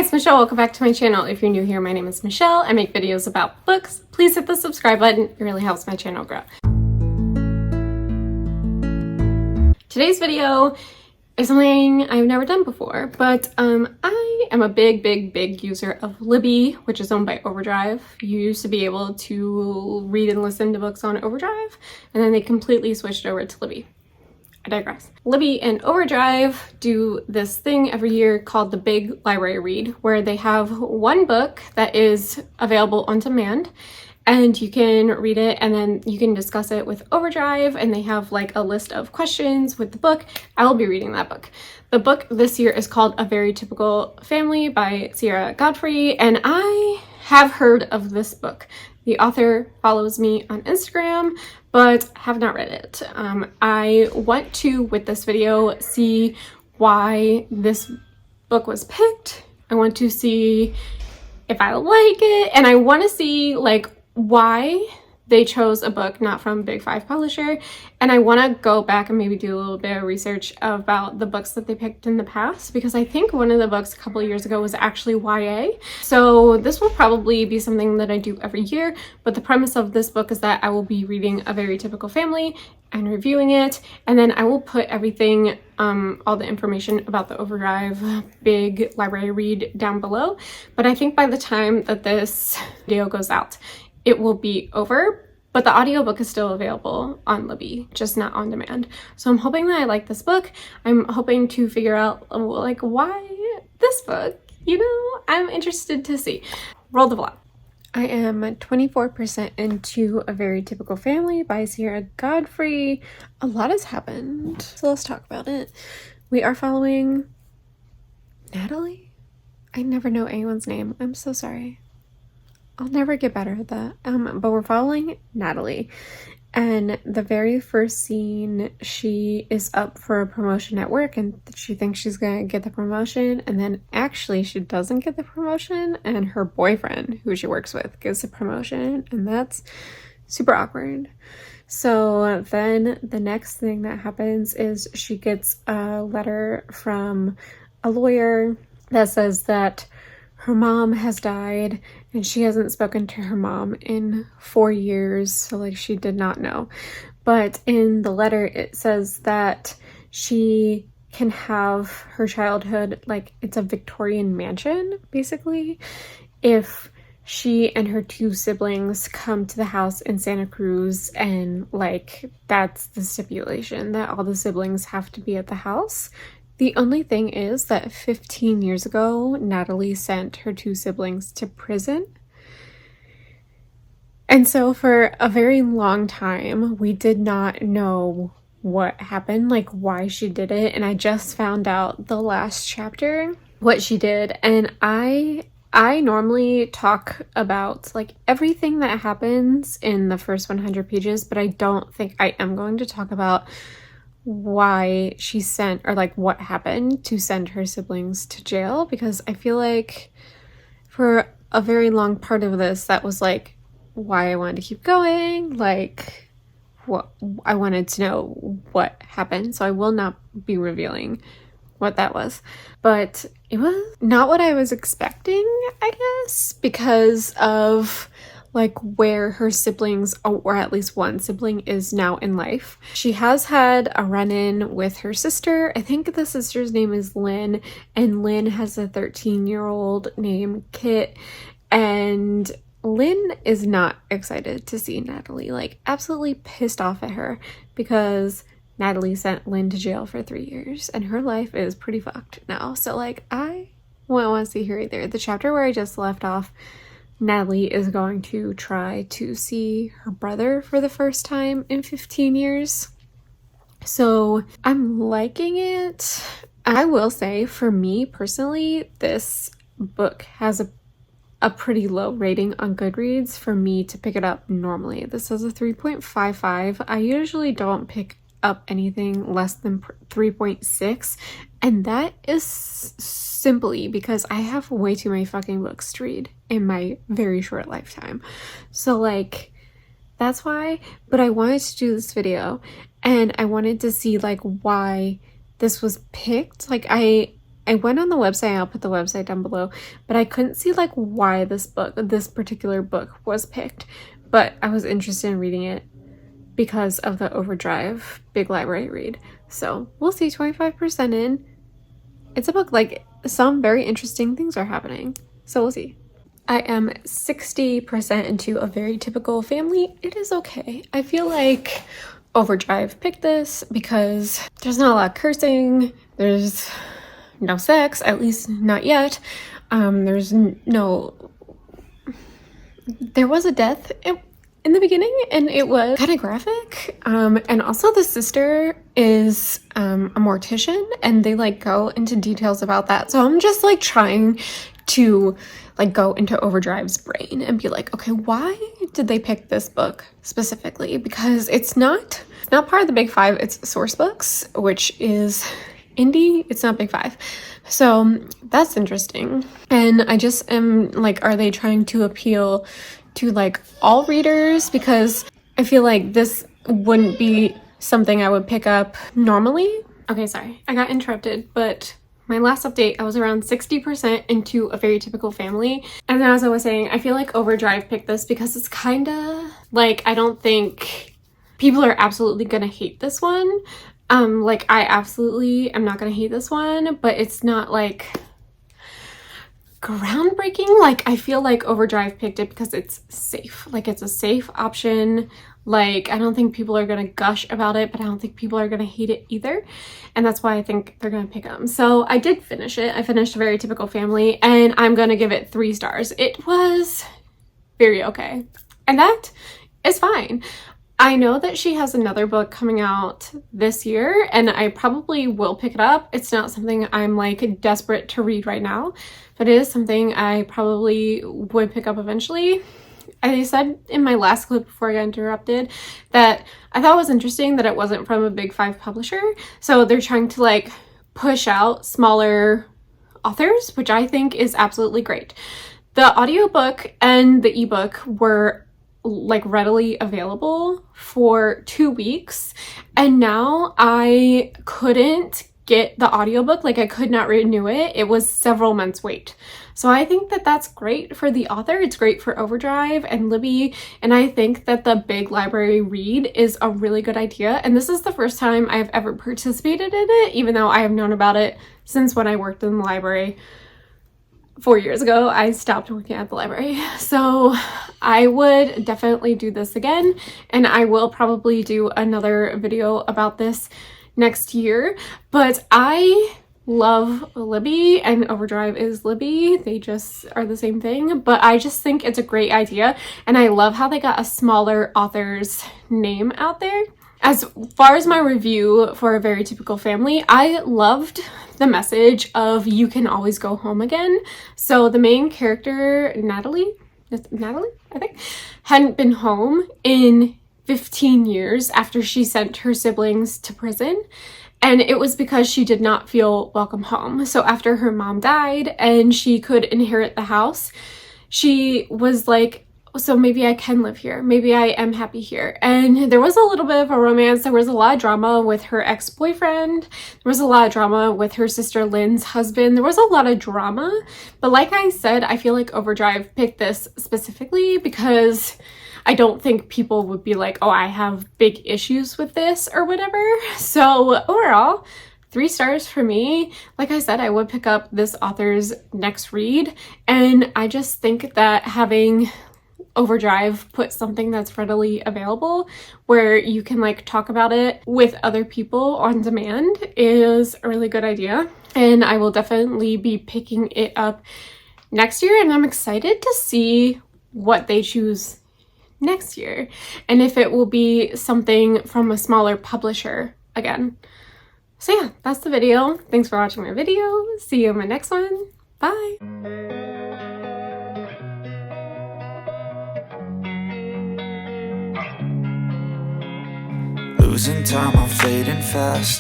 Hi, it's Michelle. Welcome back to my channel. If you're new here, my name is Michelle. I make videos about books. Please hit the subscribe button. It really helps my channel grow. Today's video is something I've never done before, but I am a big user of Libby, which is owned by Overdrive. You used to be able to read and listen to books on Overdrive, and then they completely switched over to Libby. I digress. Libby and Overdrive do this thing every year called the Big Library Read, where they have one book that is available on demand and you can read it and then you can discuss it with Overdrive, and they have like a list of questions with the book. I will be reading that book. The book this year is called A Very Typical Family by Sierra Godfrey, and I have heard of this book. The author follows me on Instagram, but have not read it. I want to, with this video, see why this book was picked. I want to see if I like it, and I want to see like why they chose a book not from Big Five publisher, and I want to go back and maybe do a little bit of research about the books that they picked in the past, because I think one of the books a couple of years ago was actually YA. So this will probably be something that I do every year, but the premise of this book is that I will be reading A Very Typical Family and reviewing it, and then I will put everything, all the information about the Overdrive Big Library Read down below. But I think by the time that this video goes out, it will be over, but the audiobook is still available on Libby, just not on demand. So I'm hoping that I like this book. I'm hoping to figure out like why this book, you know, I'm interested to see. Roll the vlog. I am 24% into A Very Typical Family by Sierra Godfrey. A lot has happened, so let's talk about it. We are following Natalie? I never know anyone's name. I'm so sorry. I'll never get better at that. But we're following Natalie, and the very first scene, she is up for a promotion at work and she thinks she's gonna get the promotion, and then actually she doesn't get the promotion and her boyfriend, who she works with, gets the promotion, and that's super awkward. So then the next thing that happens is she gets a letter from a lawyer that says that her mom has died and she hasn't spoken to her mom in 4 years, so like she did not know. But in the letter it says that she can have her childhood, like it's a Victorian mansion basically, if she and her 2 siblings come to the house in Santa Cruz, and like that's the stipulation, that all the siblings have to be at the house. The only thing is that 15 years ago, Natalie sent her 2 siblings to prison. And so for a very long time, we did not know what happened, like why she did it. And I just found out the last chapter what she did. And I normally talk about like everything that happens in the first 100 pages, but I don't think I am going to talk about why she sent, or like what happened to send her siblings to jail, because I feel like for a very long part of this, that was like why I wanted to keep going, like what I wanted to know what happened. So I will not be revealing what that was, but it was not what I was expecting, I guess, because of like where her siblings, or at least one sibling, is now in life. She has had a run-in with her sister. I think the sister's name is Lynn, and Lynn has a 13-year-old named Kit, and Lynn is not excited to see Natalie, like absolutely pissed off at her because Natalie sent Lynn to jail for 3 years and her life is pretty fucked now. So like I won't want to see her either. The chapter where I just left off, Natalie is going to try to see her brother for the first time in 15 years. So I'm liking it. I will say, for me personally, this book has a pretty low rating on Goodreads for me to pick it up normally. This is a 3.55. I usually don't pick up anything less than 3.6, and that is simply because I have way too many fucking books to read in my very short lifetime. So like that's why. But I wanted to do this video and I wanted to see like why this was picked. Like I I went on the website, I'll put the website down below, but I couldn't see like why this particular book was picked, but I was interested in reading it because of the Overdrive big library read. So we'll see. 25% in. It's a book, like, some very interesting things are happening, so we'll see. I am 60% into A Very Typical Family. It is okay. I feel like Overdrive picked this because there's not a lot of cursing, there's no sex, at least not yet. There's no... There was a death in the beginning, and it was kind of graphic. And also the sister is a mortician, and they like go into details about that. So I'm just like trying to like go into Overdrive's brain and be like, okay, why did they pick this book specifically? Because it's not part of the big five. It's Source Books, which is indie. It's not big five. So that's interesting. And I just am like, are they trying to appeal to like all readers? Because I feel like this wouldn't be something I would pick up normally. Okay, sorry, I got interrupted, but my last update, I was around 60% into A Very Typical Family. And then as I was saying, I feel like Overdrive picked this because it's kind of like, I don't think people are absolutely gonna hate this one. Like I absolutely am not gonna hate this one, but it's not like groundbreaking. Like I feel like Overdrive picked it because it's safe. Like it's a safe option. Like I don't think people are gonna gush about it, but I don't think people are gonna hate it either, and that's why I think they're gonna pick them. So I did finish it. I finished A Very Typical Family, and I'm gonna give it 3 stars. It was very okay, and that is fine. I know that she has another book coming out this year, and I probably will pick it up. It's not something I'm like desperate to read right now, but it is something I probably would pick up eventually. I said in my last clip before I got interrupted that I thought it was interesting that it wasn't from a big 5 publisher. So they're trying to like push out smaller authors, which I think is absolutely great. The audiobook and the ebook were like readily available for 2 weeks, and now I couldn't get the audiobook. Like I could not renew it. It was several months wait. So I think that that's great for the author. It's great for Overdrive and Libby, and I think that the big library read is a really good idea. And this is the first time I've ever participated in it, even though I have known about it since when I worked in the library 4 years ago. I stopped working at the library. So I would definitely do this again, and I will probably do another video about this next year. But I love Libby, and Overdrive is Libby. They just are the same thing, but I just think it's a great idea, and I love how they got a smaller author's name out there. As far as my review for A Very Typical Family, I loved the message of you can always go home again. So the main character, Natalie, I think, hadn't been home in 15 years after she sent her siblings to prison. And it was because she did not feel welcome home. So after her mom died and she could inherit the house, she was like, so maybe I can live here. Maybe I am happy here. And there was a little bit of a romance. There was a lot of drama with her ex-boyfriend. There was a lot of drama with her sister Lynn's husband. There was a lot of drama. But like I said, I feel like Overdrive picked this specifically because I don't think people would be like, oh, I have big issues with this or whatever. So overall, 3 stars for me. Like I said, I would pick up this author's next read. And I just think that having Overdrive put something that's readily available where you can like talk about it with other people on demand is a really good idea. And I will definitely be picking it up next year, and I'm excited to see what they choose next year and if it will be something from a smaller publisher again. So yeah, that's the video. Thanks for watching my video. See you in my next one. Bye. Losing time, I'm fading fast.